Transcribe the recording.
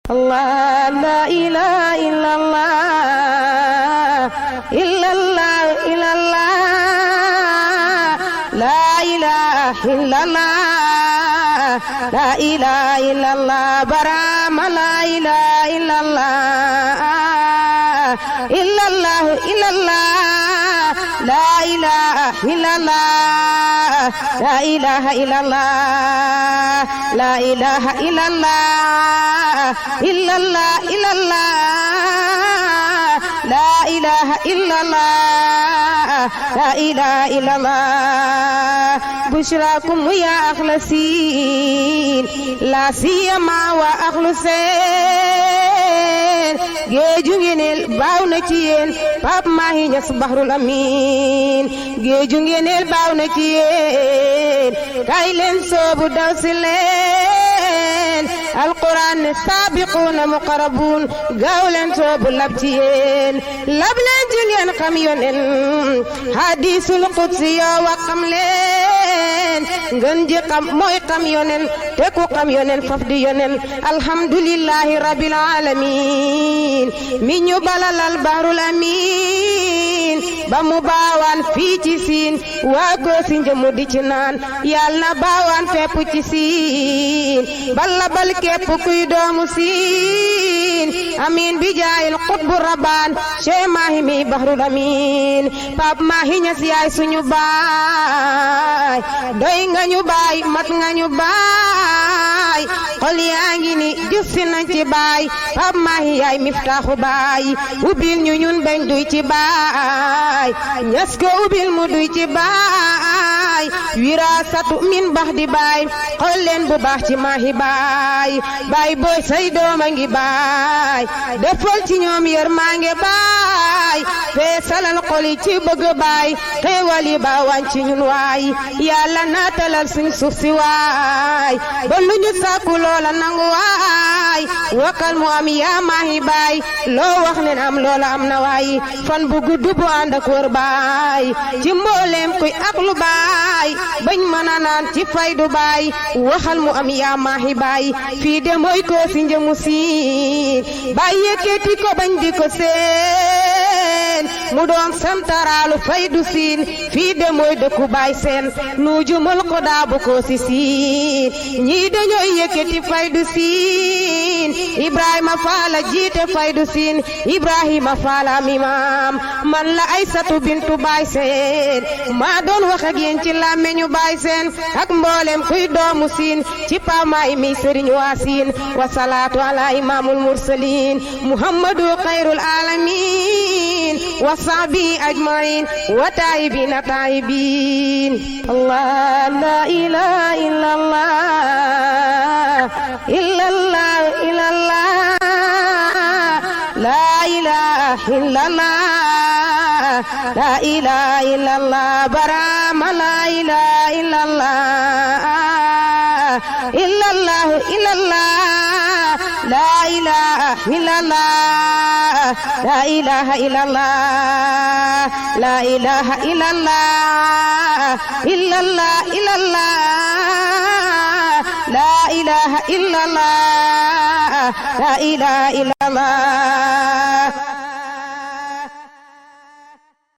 Allah la ilaha illallah illallah illallah la ilaha illallah la ilaha illallah barama la ilaha illallah illallah illallah la ilaha illallah la ilaha illallah la ilaha illallah illallah illallah la ilaha illallah la ilaha illallah bushrakum ya akhlasin la siyama wa akhlusin géeju ngeneel baaw na ci yéen Pape Mahi Niass Bahrul Amin géeju ngeneel baaw na ci yéen kay leen soobu daw si leen alquran ne sabiquna muqarrabun gaaw leen soobu lab ci yéen lab leen ci ngeen xam yonen hadisul qudsi yoo wax xam leen ngeen ji xam mooy xam yonen te ku xam yonen faf di yonen alhamdulillahi rabbil alamin mi ñu balalal Bahrul Amin ba mu baawaan fii ci siin waa Kosi njëmu di ci naan yàlla na baawaan fépp ci siin balla bal képp kuy doomu siin amin bi jaayil qutbu rabbaan Cheikh Mahi mi Bahrul Amin Pape Mahi Niass yaay suñu baay doy nga ñu baay mat nga ñu baay xol yaa ngi ni juf si nañ ci baay Pape Mahi yaay miftaaxu baay ubbil ñu ñun bañ duy ci baay Niass ko ubbil mu duy ci baay wirasatu min bax di baay xool leen bu baax ci Mahi baay baay booy say dooma ngi baay defal ci ñoom yërmande baay feesalal xol yi ci bëgg baay xéewal yi baawaan ci ñun waay yàlla naatalal suñ suuf si waay ba lu ñu sàkku loola nangu waay wakal mu am yaa Mahi baay loo wax leen am loola am na waay fan bu gudd bu ànd ak wër baay ci mbooleem kuy ak lu baay bañ mën a naan ci faydu baay waxal mu am yaa Mahi baay fii de mooy Kosi njëmu siin baay yëkkati ko bañ di ko seen mu doon samtaraalu faydu siin fii de mooy dëkku baay seen nu jumul ko daabu Kosi siin ñii dañooy yëkkati faydu siin Ibrahima Faala jiite faydu siin Ibrahima Faala mimaam man la Aysatu bintu baay seen maa doon wax ak yéen ci làmmeñu baay seen ak mboolem kuy doomu siin ci Pape Mahi mi sëriñ waa siin wa salaatu ala imaamul mursaliin muhammadu xayrul alamin wa sahbi ajmain wa taayibina taayibin allah la ilaha illallah illallah illallah la ilaha illallah la ilaha illallah barama la ilaha illallah illallah illallah la ilaha illallah la ilaha illallah la ilaha illallah illallah illallah la ilaha illallah la ilaha illallah